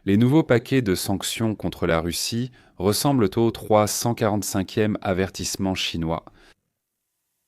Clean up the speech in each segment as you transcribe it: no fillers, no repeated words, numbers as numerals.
Les nouveaux paquets de sanctions contre la Russie ressemblent au 345e avertissement chinois.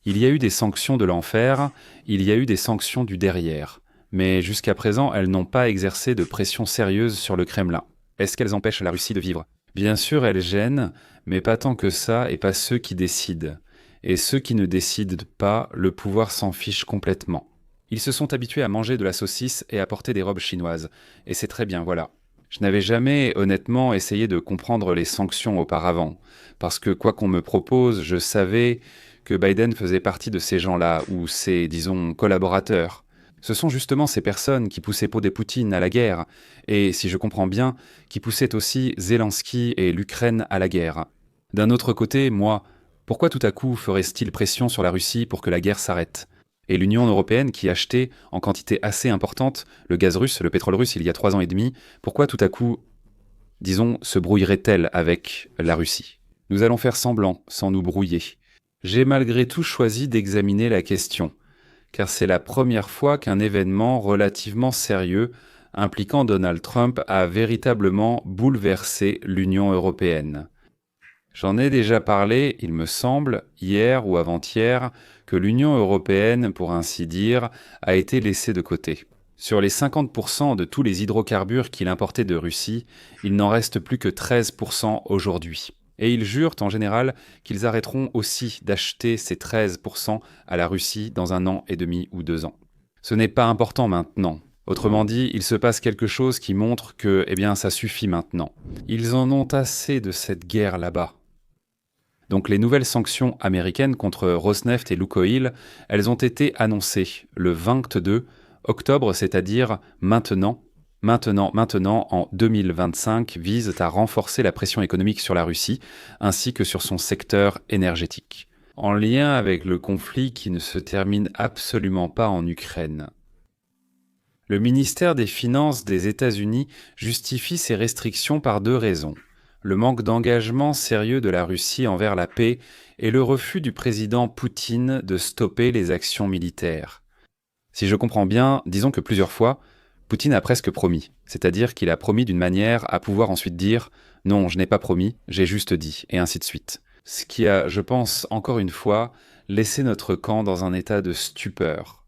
Il y a eu des sanctions de l'enfer, il y a eu des sanctions du derrière. Mais jusqu'à présent, elles n'ont pas exercé de pression sérieuse sur le Kremlin. Est-ce qu'elles empêchent la Russie de vivre? Bien sûr, elles gênent, mais pas tant que ça et pas ceux qui décident. Et ceux qui ne décident pas, le pouvoir s'en fiche complètement. Ils se sont habitués à manger de la saucisse et à porter des robes chinoises. Et c'est très bien, voilà. Je n'avais jamais, honnêtement, essayé de comprendre les sanctions auparavant. Parce que quoi qu'on me propose, je savais que Biden faisait partie de ces gens-là, ou ses, disons, collaborateurs. Ce sont justement ces personnes qui poussaient Poutine à la guerre, et, si je comprends bien, qui poussaient aussi Zelensky et l'Ukraine à la guerre. D'un autre côté, moi, pourquoi tout à coup ferait-il pression sur la Russie pour que la guerre s'arrête? Et l'Union européenne, qui achetait en quantité assez importante le gaz russe, le pétrole russe il y a 3 ans et demi, pourquoi tout à coup, disons, se brouillerait-elle avec la Russie? Nous allons faire semblant, sans nous brouiller. J'ai malgré tout choisi d'examiner la question, car c'est la première fois qu'un événement relativement sérieux impliquant Donald Trump a véritablement bouleversé l'Union européenne. J'en ai déjà parlé, il me semble, hier ou avant-hier, que l'Union européenne, pour ainsi dire, a été laissée de côté. Sur les 50% de tous les hydrocarbures qu'il importait de Russie, il n'en reste plus que 13% aujourd'hui. Et ils jurent en général qu'ils arrêteront aussi d'acheter ces 13% à la Russie dans 1 an et demi ou 2 ans. Ce n'est pas important maintenant. Autrement dit, il se passe quelque chose qui montre que, eh bien, ça suffit maintenant. Ils en ont assez de cette guerre là-bas. Donc les nouvelles sanctions américaines contre Rosneft et Lukoil, elles ont été annoncées le 22 octobre, c'est-à-dire maintenant en 2025, visent à renforcer la pression économique sur la Russie, ainsi que sur son secteur énergétique, en lien avec le conflit qui ne se termine absolument pas en Ukraine. Le ministère des Finances des États-Unis justifie ces restrictions par 2 raisons. Le manque d'engagement sérieux de la Russie envers la paix et le refus du président Poutine de stopper les actions militaires. Si je comprends bien, disons que plusieurs fois, Poutine a presque promis, c'est-à-dire qu'il a promis d'une manière à pouvoir ensuite dire « non, je n'ai pas promis, j'ai juste dit », et ainsi de suite. Ce qui a, je pense, encore une fois, laissé notre camp dans un état de stupeur.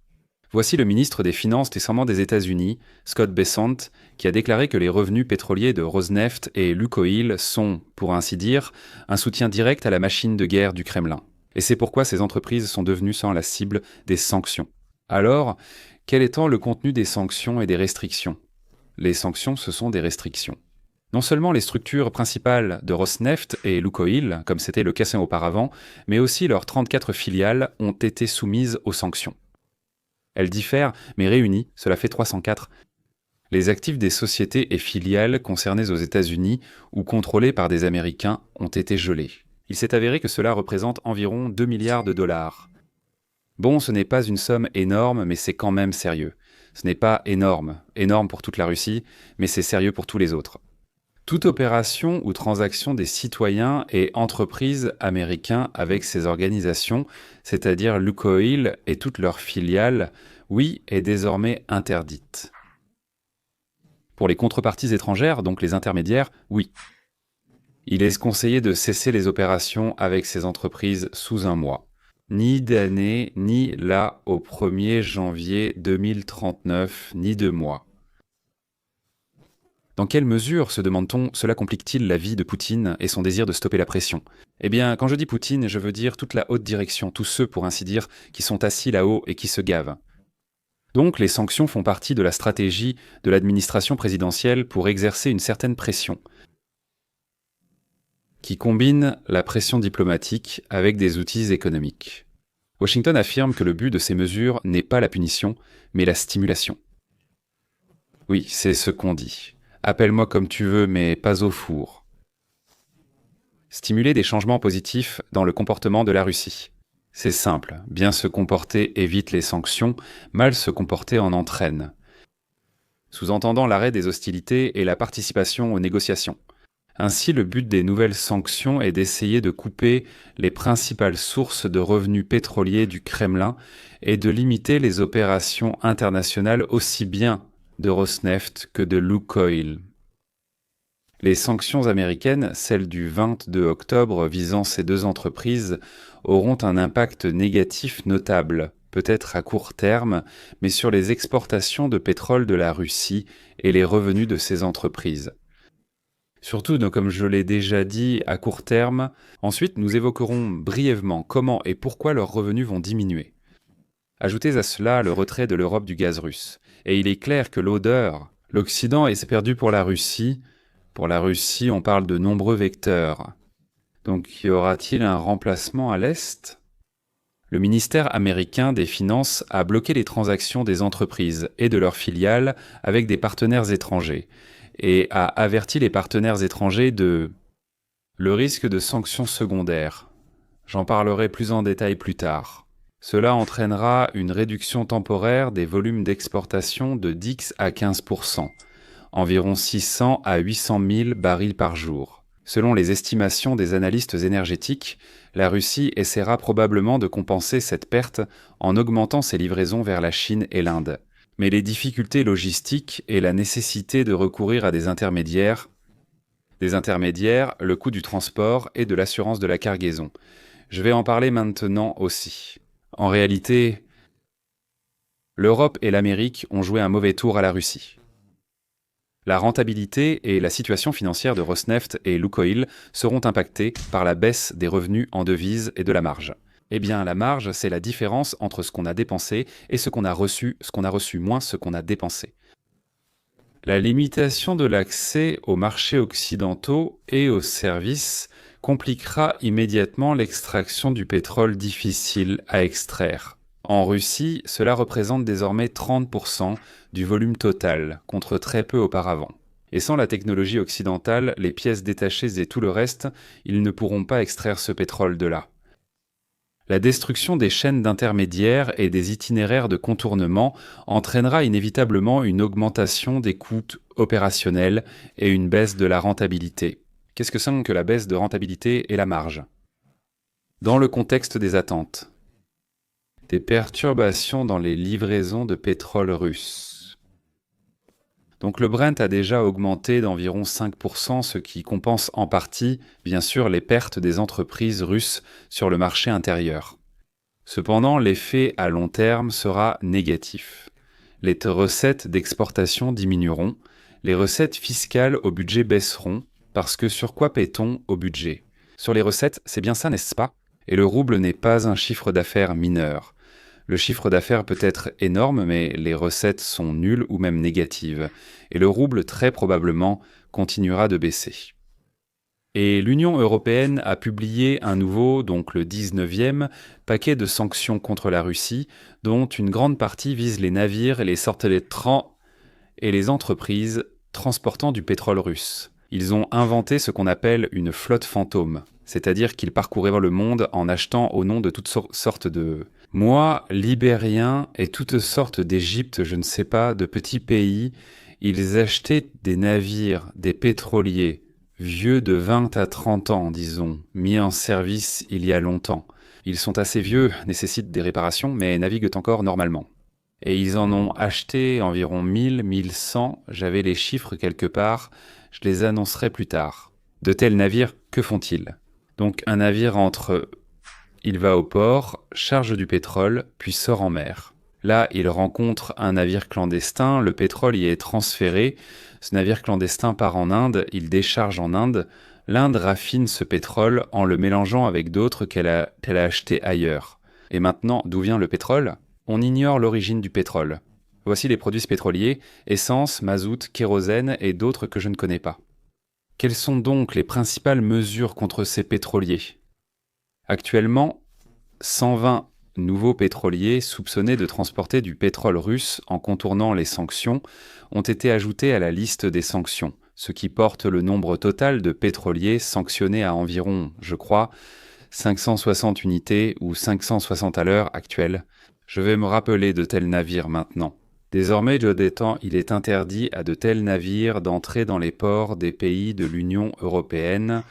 Voici le ministre des Finances récemment des États-Unis, Scott Bessent, qui a déclaré que les revenus pétroliers de Rosneft et Lukoil sont, pour ainsi dire, un soutien direct à la machine de guerre du Kremlin. Et c'est pourquoi ces entreprises sont devenues sans la cible des sanctions. Alors, quel étant le contenu des sanctions et des restrictions? Les sanctions, ce sont des restrictions. Non seulement les structures principales de Rosneft et Lukoil, comme c'était le cas auparavant, mais aussi leurs 34 filiales ont été soumises aux sanctions. Elles diffèrent, mais réunies, cela fait 304. Les actifs des sociétés et filiales concernées aux États-Unis ou contrôlées par des Américains ont été gelés. Il s'est avéré que cela représente environ 2 milliards de dollars. Bon, ce n'est pas une somme énorme, mais c'est quand même sérieux. Ce n'est pas énorme pour toute la Russie, mais c'est sérieux pour tous les autres. Toute opération ou transaction des citoyens et entreprises américains avec ces organisations, c'est-à-dire Lukoil et toutes leurs filiales, oui, est désormais interdite. Pour les contreparties étrangères, donc les intermédiaires, oui. Il est conseillé de cesser les opérations avec ces entreprises sous 1 mois. Ni d'année, ni là au 1er janvier 2039, ni de mois. Dans quelle mesure, se demande-t-on, cela complique-t-il la vie de Poutine et son désir de stopper la pression? Eh bien, quand je dis Poutine, je veux dire toute la haute direction, tous ceux, pour ainsi dire, qui sont assis là-haut et qui se gavent. Donc, les sanctions font partie de la stratégie de l'administration présidentielle pour exercer une certaine pression, qui combine la pression diplomatique avec des outils économiques. Washington affirme que le but de ces mesures n'est pas la punition, mais la stimulation. Oui, c'est ce qu'on dit. Appelle-moi comme tu veux, mais pas au four. Stimuler des changements positifs dans le comportement de la Russie. C'est simple, bien se comporter évite les sanctions, mal se comporter en entraîne. Sous-entendant l'arrêt des hostilités et la participation aux négociations. Ainsi, le but des nouvelles sanctions est d'essayer de couper les principales sources de revenus pétroliers du Kremlin et de limiter les opérations internationales aussi bien de Rosneft que de Lukoil. Les sanctions américaines, celles du 22 octobre visant ces deux entreprises, auront un impact négatif notable, peut-être à court terme, mais sur les exportations de pétrole de la Russie et les revenus de ces entreprises. Surtout, comme je l'ai déjà dit, à court terme. Ensuite, nous évoquerons brièvement comment et pourquoi leurs revenus vont diminuer. Ajoutez à cela le retrait de l'Europe du gaz russe. Et il est clair que l'Occident est perdu pour la Russie. Pour la Russie, on parle de nombreux vecteurs. Donc, y aura-t-il un remplacement à l'Est ? Le ministère américain des Finances a bloqué les transactions des entreprises et de leurs filiales avec des partenaires étrangers et a averti les partenaires étrangers de le risque de sanctions secondaires. J'en parlerai plus en détail plus tard. Cela entraînera une réduction temporaire des volumes d'exportation de 10 à 15%, environ 600 à 800 000 barils par jour. Selon les estimations des analystes énergétiques, la Russie essaiera probablement de compenser cette perte en augmentant ses livraisons vers la Chine et l'Inde. Mais les difficultés logistiques et la nécessité de recourir à des intermédiaires, le coût du transport et de l'assurance de la cargaison. Je vais en parler maintenant aussi. En réalité, l'Europe et l'Amérique ont joué un mauvais tour à la Russie. La rentabilité et la situation financière de Rosneft et Lukoil seront impactées par la baisse des revenus en devises et de la marge. Eh bien, la marge, c'est la différence entre ce qu'on a dépensé et ce qu'on a reçu moins ce qu'on a dépensé. La limitation de l'accès aux marchés occidentaux et aux services compliquera immédiatement l'extraction du pétrole difficile à extraire. En Russie, cela représente désormais 30% du volume total, contre très peu auparavant. Et sans la technologie occidentale, les pièces détachées et tout le reste, ils ne pourront pas extraire ce pétrole de là. La destruction des chaînes d'intermédiaires et des itinéraires de contournement entraînera inévitablement une augmentation des coûts opérationnels et une baisse de la rentabilité. Qu'est-ce que c'est que la baisse de rentabilité et la marge ? Dans le contexte des attentes, des perturbations dans les livraisons de pétrole russe. Donc le Brent a déjà augmenté d'environ 5%, ce qui compense en partie, bien sûr, les pertes des entreprises russes sur le marché intérieur. Cependant, l'effet à long terme sera négatif. Les recettes d'exportation diminueront, les recettes fiscales au budget baisseront, parce que sur quoi paie-t-on au budget ? Sur les recettes, c'est bien ça, n'est-ce pas ? Et le rouble n'est pas un chiffre d'affaires mineur. Le chiffre d'affaires peut être énorme, mais les recettes sont nulles ou même négatives, et le rouble très probablement continuera de baisser. Et l'Union européenne a publié un nouveau, donc le 19e, paquet de sanctions contre la Russie, dont une grande partie vise les navires et les entreprises transportant du pétrole russe. Ils ont inventé ce qu'on appelle une flotte fantôme, c'est-à-dire qu'ils parcourraient le monde en achetant au nom de toutes sortes de... Moi, Libériens et toutes sortes d'Égypte, je ne sais pas, de petits pays, ils achetaient des navires, des pétroliers, vieux de 20 à 30 ans, disons, mis en service il y a longtemps. Ils sont assez vieux, nécessitent des réparations, mais naviguent encore normalement. Et ils en ont acheté environ 1000, 1100, j'avais les chiffres quelque part, je les annoncerai plus tard. De tels navires, que font-ils ? Donc un navire il va au port, charge du pétrole, puis sort en mer. Là, il rencontre un navire clandestin, le pétrole y est transféré. Ce navire clandestin part en Inde, il décharge en Inde. L'Inde raffine ce pétrole en le mélangeant avec d'autres qu'elle a achetés ailleurs. Et maintenant, d'où vient le pétrole ? On ignore l'origine du pétrole. Voici les produits pétroliers, essence, mazout, kérosène et d'autres que je ne connais pas. Quelles sont donc les principales mesures contre ces pétroliers ? Actuellement, 120 nouveaux pétroliers soupçonnés de transporter du pétrole russe en contournant les sanctions ont été ajoutés à la liste des sanctions, ce qui porte le nombre total de pétroliers sanctionnés à environ, je crois, 560 unités ou 560 à l'heure actuelle. Je vais me rappeler de tels navires maintenant. Désormais, il est interdit à de tels navires d'entrer dans les ports des pays de l'Union européenne,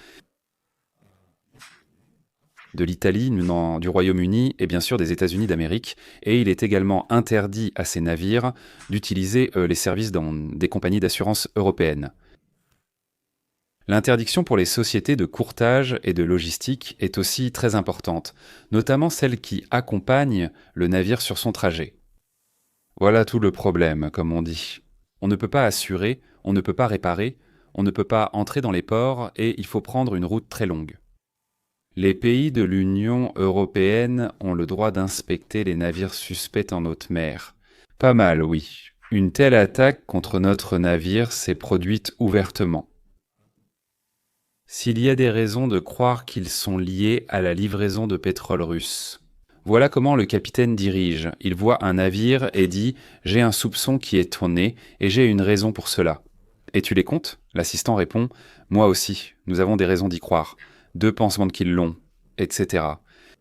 de l'Italie, du Royaume-Uni et bien sûr des États-Unis d'Amérique, et il est également interdit à ces navires d'utiliser les services dans des compagnies d'assurance européennes. L'interdiction pour les sociétés de courtage et de logistique est aussi très importante, notamment celles qui accompagnent le navire sur son trajet. Voilà tout le problème, comme on dit. On ne peut pas assurer, on ne peut pas réparer, on ne peut pas entrer dans les ports et il faut prendre une route très longue. Les pays de l'Union européenne ont le droit d'inspecter les navires suspects en haute mer. Pas mal, oui. Une telle attaque contre notre navire s'est produite ouvertement. S'il y a des raisons de croire qu'ils sont liés à la livraison de pétrole russe. Voilà comment le capitaine dirige. Il voit un navire et dit « J'ai un soupçon qui est tourné et j'ai une raison pour cela. » Et tu les comptes ? L'assistant répond « Moi aussi, nous avons des raisons d'y croire. 2 pansements de qu'ils l'ont, etc. »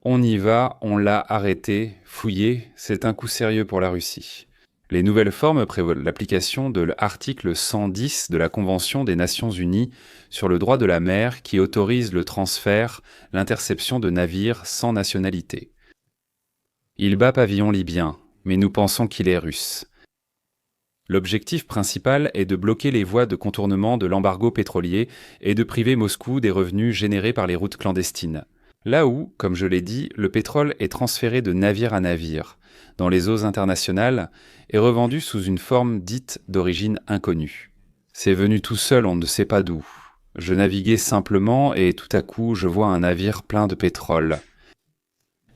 On y va, on l'a arrêté, fouillé, c'est un coup sérieux pour la Russie. Les nouvelles formes prévoient l'application de l'article 110 de la Convention des Nations Unies sur le droit de la mer qui autorise le transfert, l'interception de navires sans nationalité. Il bat pavillon libyen, mais nous pensons qu'il est russe. L'objectif principal est de bloquer les voies de contournement de l'embargo pétrolier et de priver Moscou des revenus générés par les routes clandestines. Là où, comme je l'ai dit, le pétrole est transféré de navire à navire, dans les eaux internationales, et revendu sous une forme dite d'origine inconnue. C'est venu tout seul, on ne sait pas d'où. Je naviguais simplement et tout à coup je vois un navire plein de pétrole.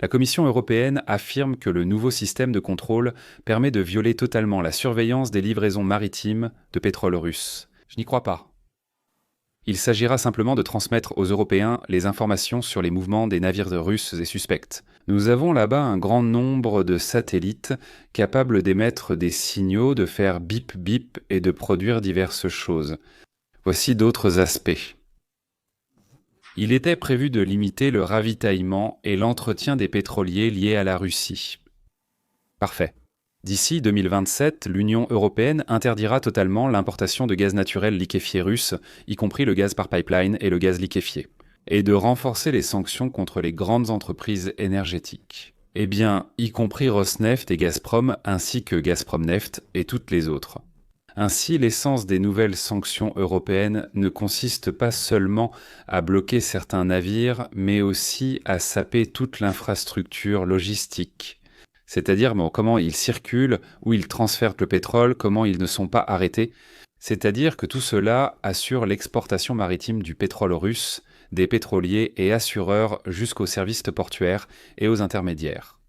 La Commission européenne affirme que le nouveau système de contrôle permet de violer totalement la surveillance des livraisons maritimes de pétrole russe. Je n'y crois pas. Il s'agira simplement de transmettre aux Européens les informations sur les mouvements des navires russes et suspects. Nous avons là-bas un grand nombre de satellites capables d'émettre des signaux, de faire bip bip et de produire diverses choses. Voici d'autres aspects. Il était prévu de limiter le ravitaillement et l'entretien des pétroliers liés à la Russie. Parfait. D'ici 2027, l'Union européenne interdira totalement l'importation de gaz naturel liquéfié russe, y compris le gaz par pipeline et le gaz liquéfié, et de renforcer les sanctions contre les grandes entreprises énergétiques. Eh bien, y compris Rosneft et Gazprom, ainsi que Gazprom Neft et toutes les autres. Ainsi, l'essence des nouvelles sanctions européennes ne consiste pas seulement à bloquer certains navires, mais aussi à saper toute l'infrastructure logistique. C'est-à-dire comment ils circulent, où ils transfèrent le pétrole, comment ils ne sont pas arrêtés. C'est-à-dire que tout cela assure l'exportation maritime du pétrole russe, des pétroliers et assureurs jusqu'aux services portuaires et aux intermédiaires.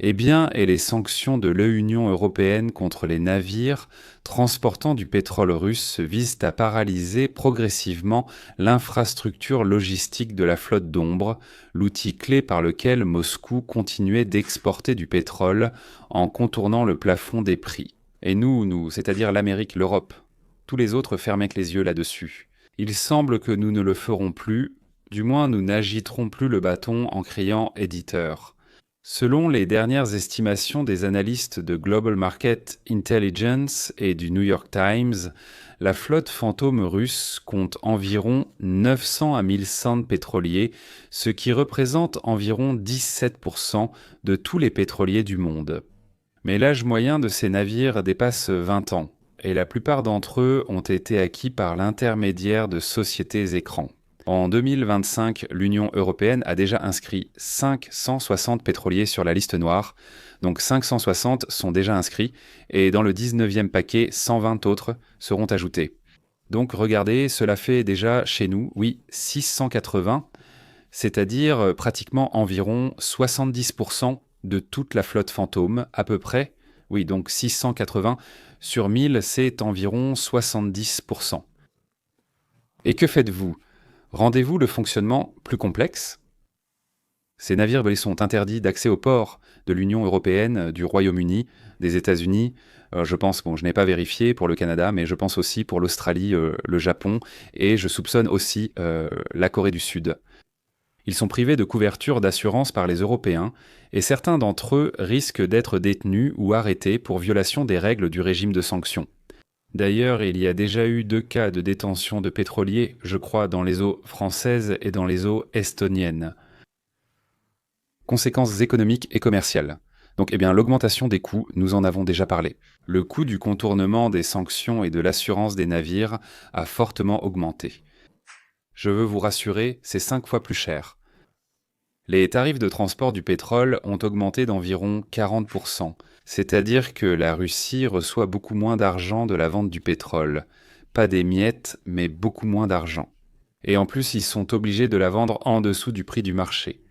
Eh bien, et les sanctions de l'Union européenne contre les navires transportant du pétrole russe visent à paralyser progressivement l'infrastructure logistique de la flotte d'ombre, l'outil clé par lequel Moscou continuait d'exporter du pétrole en contournant le plafond des prix. Et nous, c'est-à-dire l'Amérique, l'Europe, tous les autres fermaient les yeux là-dessus. Il semble que nous ne le ferons plus, du moins nous n'agiterons plus le bâton en criant « éditeur ». Selon les dernières estimations des analystes de Global Market Intelligence et du New York Times, la flotte fantôme russe compte environ 900 à 1100 pétroliers, ce qui représente environ 17% de tous les pétroliers du monde. Mais l'âge moyen de ces navires dépasse 20 ans, et la plupart d'entre eux ont été acquis par l'intermédiaire de sociétés écrans. En 2025, l'Union européenne a déjà inscrit 560 pétroliers sur la liste noire, donc 560 sont déjà inscrits, et dans le 19e paquet, 120 autres seront ajoutés. Donc regardez, cela fait déjà chez nous, 680, c'est-à-dire pratiquement environ 70% de toute la flotte fantôme, à peu près. Oui, donc 680 sur 1000, c'est environ 70%. Et que faites-vous ? Rendez-vous le fonctionnement plus complexe ? Ces navires sont interdits d'accès aux ports de l'Union européenne, du Royaume-Uni, des États-Unis. Je pense, je n'ai pas vérifié pour le Canada, mais je pense aussi pour l'Australie, le Japon, et je soupçonne aussi la Corée du Sud. Ils sont privés de couverture d'assurance par les Européens, et certains d'entre eux risquent d'être détenus ou arrêtés pour violation des règles du régime de sanctions. D'ailleurs, il y a déjà eu 2 cas de détention de pétroliers, je crois, dans les eaux françaises et dans les eaux estoniennes. Conséquences économiques et commerciales. Donc, l'augmentation des coûts, nous en avons déjà parlé. Le coût du contournement des sanctions et de l'assurance des navires a fortement augmenté. Je veux vous rassurer, c'est 5 fois plus cher. Les tarifs de transport du pétrole ont augmenté d'environ 40%, c'est-à-dire que la Russie reçoit beaucoup moins d'argent de la vente du pétrole. Pas des miettes, mais beaucoup moins d'argent. Et en plus, ils sont obligés de la vendre en dessous du prix du marché.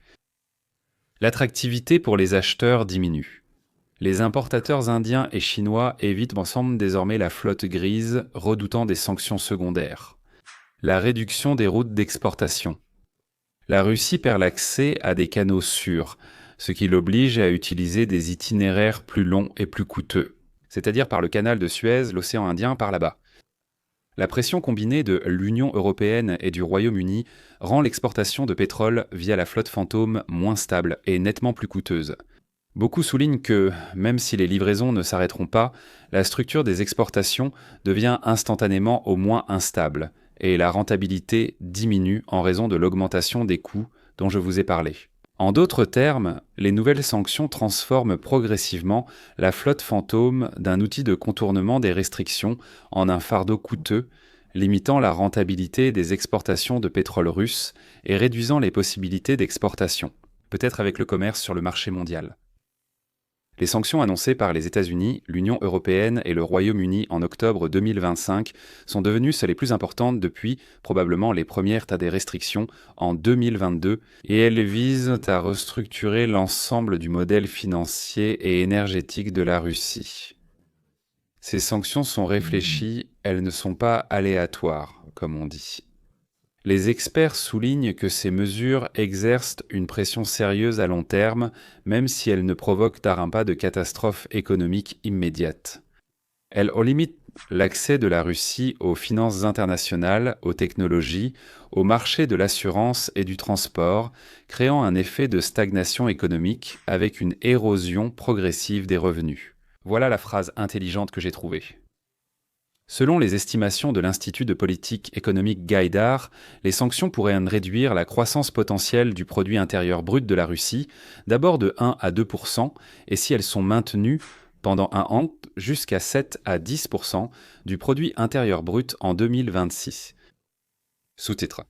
L'attractivité pour les acheteurs diminue. Les importateurs indiens et chinois évitent ensemble désormais la flotte grise, redoutant des sanctions secondaires. La réduction des routes d'exportation. La Russie perd l'accès à des canaux sûrs, ce qui l'oblige à utiliser des itinéraires plus longs et plus coûteux, c'est-à-dire par le canal de Suez, l'océan Indien par là-bas. La pression combinée de l'Union européenne et du Royaume-Uni rend l'exportation de pétrole via la flotte fantôme moins stable et nettement plus coûteuse. Beaucoup soulignent que, même si les livraisons ne s'arrêteront pas, la structure des exportations devient instantanément au moins instable, et la rentabilité diminue en raison de l'augmentation des coûts dont je vous ai parlé. En d'autres termes, les nouvelles sanctions transforment progressivement la flotte fantôme d'un outil de contournement des restrictions en un fardeau coûteux, limitant la rentabilité des exportations de pétrole russe et réduisant les possibilités d'exportation, peut-être avec le commerce sur le marché mondial. Les sanctions annoncées par les États-Unis, l'Union européenne et le Royaume-Uni en octobre 2025 sont devenues celles les plus importantes depuis probablement les premières tas des restrictions en 2022 et elles visent à restructurer l'ensemble du modèle financier et énergétique de la Russie. Ces sanctions sont réfléchies, elles ne sont pas aléatoires, comme on dit. Les experts soulignent que ces mesures exercent une pression sérieuse à long terme, même si elles ne provoquent pas de catastrophe économique immédiate. Elles limitent l'accès de la Russie aux finances internationales, aux technologies, au marché de l'assurance et du transport, créant un effet de stagnation économique avec une érosion progressive des revenus. Voilà la phrase intelligente que j'ai trouvée. Selon les estimations de l'Institut de politique économique Gaïdar, les sanctions pourraient réduire la croissance potentielle du produit intérieur brut de la Russie, d'abord de 1 à 2%, et si elles sont maintenues pendant un an, jusqu'à 7 à 10% du produit intérieur brut en 2026. Sous-titre.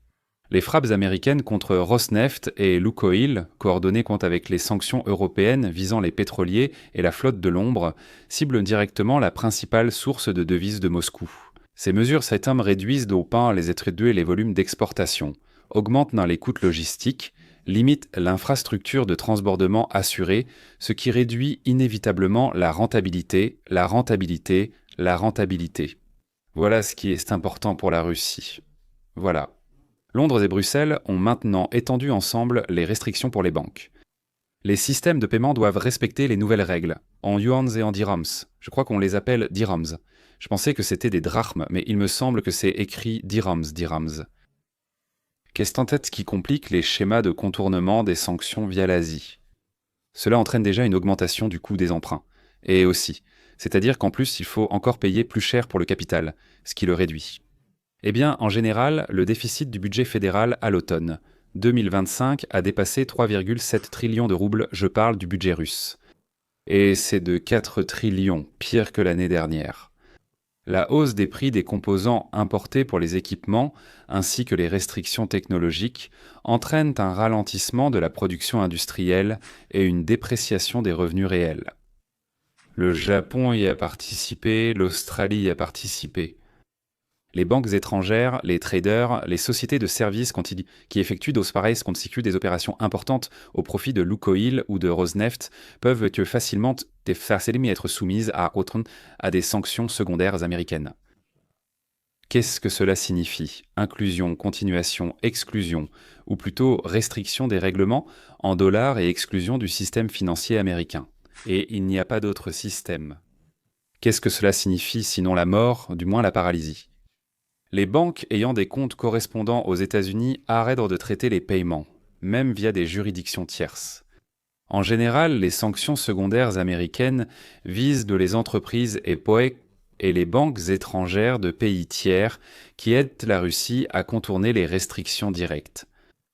Les frappes américaines contre Rosneft et Lukoil, coordonnées avec les sanctions européennes visant les pétroliers et la flotte de l'ombre, ciblent directement la principale source de devises de Moscou. Ces mesures réduisent au pain les étrudeux et les volumes d'exportation, augmentent les coûts logistiques, limitent l'infrastructure de transbordement assurée, ce qui réduit inévitablement la rentabilité. Voilà ce qui est important pour la Russie. Voilà. Londres et Bruxelles ont maintenant étendu ensemble les restrictions pour les banques. Les systèmes de paiement doivent respecter les nouvelles règles, en yuans et en dirhams. Je crois qu'on les appelle dirhams. Je pensais que c'était des drachmes, mais il me semble que c'est écrit dirhams. Qu'est-ce en tête qui complique les schémas de contournement des sanctions via l'Asie? Cela entraîne déjà une augmentation du coût des emprunts. Et aussi, c'est-à-dire qu'en plus il faut encore payer plus cher pour le capital, ce qui le réduit. En général, le déficit du budget fédéral à l'automne 2025 a dépassé 3,7 trillions de roubles, je parle du budget russe. Et c'est de 4 trillions, pire que l'année dernière. La hausse des prix des composants importés pour les équipements, ainsi que les restrictions technologiques, entraînent un ralentissement de la production industrielle et une dépréciation des revenus réels. Le Japon y a participé, l'Australie y a participé. Les banques étrangères, les traders, les sociétés de services qui effectuent constituent des opérations importantes au profit de Lukoil ou de Rosneft peuvent facilement être soumises à des sanctions secondaires américaines. Qu'est-ce que cela signifie? Inclusion, continuation, exclusion, ou plutôt restriction des règlements en dollars et exclusion du système financier américain. Et il n'y a pas d'autre système. Qu'est-ce que cela signifie sinon la mort, du moins la paralysie? Les banques ayant des comptes correspondant aux États-Unis arrêtent de traiter les paiements, même via des juridictions tierces. En général, les sanctions secondaires américaines visent les entreprises et les banques étrangères de pays tiers qui aident la Russie à contourner les restrictions directes.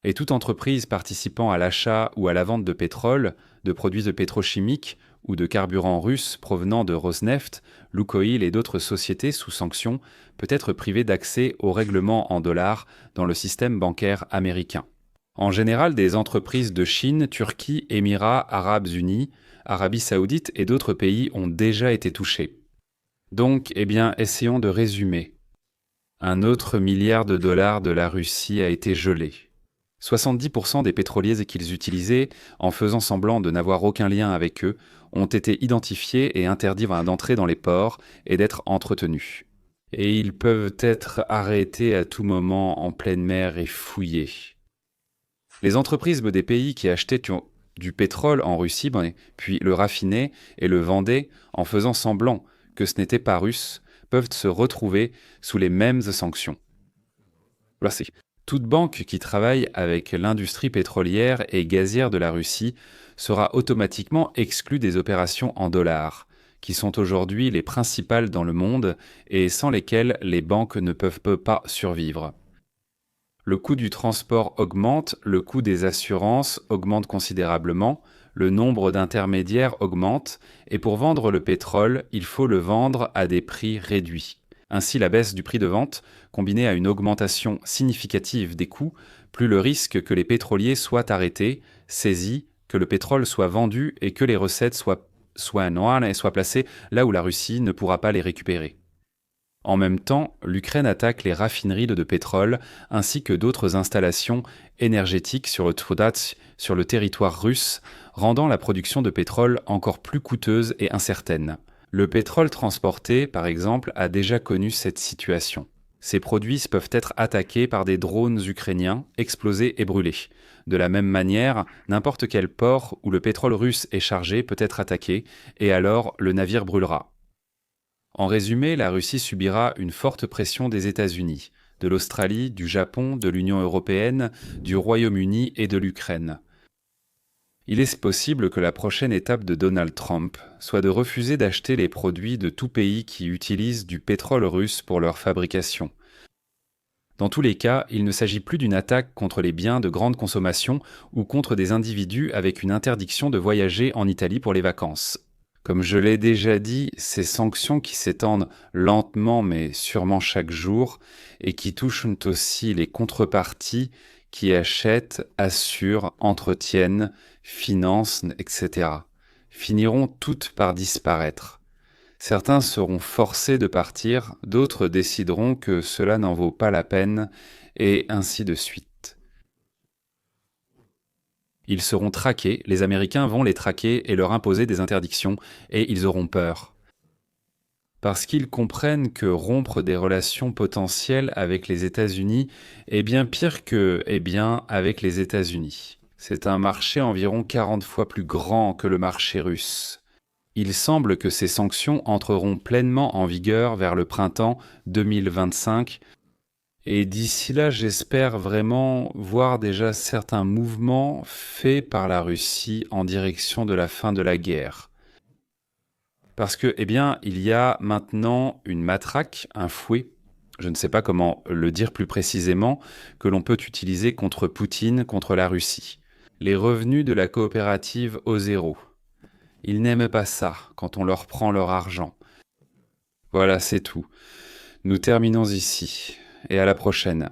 Et toute entreprise participant à l'achat ou à la vente de pétrole, de produits pétrochimiques ou de carburant russe provenant de Rosneft, Lukoil et d'autres sociétés sous sanctions peut être privé d'accès aux règlements en dollars dans le système bancaire américain. En général, des entreprises de Chine, Turquie, Émirats arabes unis, Arabie saoudite et d'autres pays ont déjà été touchés. Donc, essayons de résumer. Un autre milliard de dollars de la Russie a été gelé. 70% des pétroliers qu'ils utilisaient, en faisant semblant de n'avoir aucun lien avec eux, ont été identifiés et interdits d'entrer dans les ports et d'être entretenus. Et ils peuvent être arrêtés à tout moment en pleine mer et fouillés. Les entreprises des pays qui achetaient du pétrole en Russie, puis le raffinaient et le vendaient en faisant semblant que ce n'était pas russe, peuvent se retrouver sous les mêmes sanctions. Voici. Toute banque qui travaille avec l'industrie pétrolière et gazière de la Russie sera automatiquement exclue des opérations en dollars, qui sont aujourd'hui les principales dans le monde et sans lesquelles les banques ne peuvent pas survivre. Le coût du transport augmente, le coût des assurances augmente considérablement, le nombre d'intermédiaires augmente, et pour vendre le pétrole, il faut le vendre à des prix réduits. Ainsi, la baisse du prix de vente, combinée à une augmentation significative des coûts, plus le risque que les pétroliers soient arrêtés, saisis, que le pétrole soit vendu et que les recettes soient placées là où la Russie ne pourra pas les récupérer. En même temps, l'Ukraine attaque les raffineries de pétrole ainsi que d'autres installations énergétiques sur le territoire russe, rendant la production de pétrole encore plus coûteuse et incertaine. Le pétrole transporté, par exemple, a déjà connu cette situation. Ces produits peuvent être attaqués par des drones ukrainiens, explosés et brûlés. De la même manière, n'importe quel port où le pétrole russe est chargé peut être attaqué, et alors le navire brûlera. En résumé, la Russie subira une forte pression des États-Unis, de l'Australie, du Japon, de l'Union européenne, du Royaume-Uni et de l'Ukraine. Il est possible que la prochaine étape de Donald Trump soit de refuser d'acheter les produits de tout pays qui utilisent du pétrole russe pour leur fabrication. Dans tous les cas, il ne s'agit plus d'une attaque contre les biens de grande consommation ou contre des individus avec une interdiction de voyager en Italie pour les vacances. Comme je l'ai déjà dit, ces sanctions qui s'étendent lentement mais sûrement chaque jour et qui touchent aussi les contreparties qui achètent, assurent, entretiennent, financent, etc., finiront toutes par disparaître. Certains seront forcés de partir, d'autres décideront que cela n'en vaut pas la peine, et ainsi de suite. Ils seront traqués, les Américains vont les traquer et leur imposer des interdictions, et ils auront peur. Parce qu'ils comprennent que rompre des relations potentielles avec les États-Unis est bien pire que, avec les États-Unis. C'est un marché environ 40 fois plus grand que le marché russe. Il semble que ces sanctions entreront pleinement en vigueur vers le printemps 2025, et d'ici là, j'espère vraiment voir déjà certains mouvements faits par la Russie en direction de la fin de la guerre. Parce que, il y a maintenant une matraque, un fouet, je ne sais pas comment le dire plus précisément, que l'on peut utiliser contre Poutine, contre la Russie. Les revenus de la coopérative au zéro. Ils n'aiment pas ça, quand on leur prend leur argent. Voilà, c'est tout. Nous terminons ici, et à la prochaine.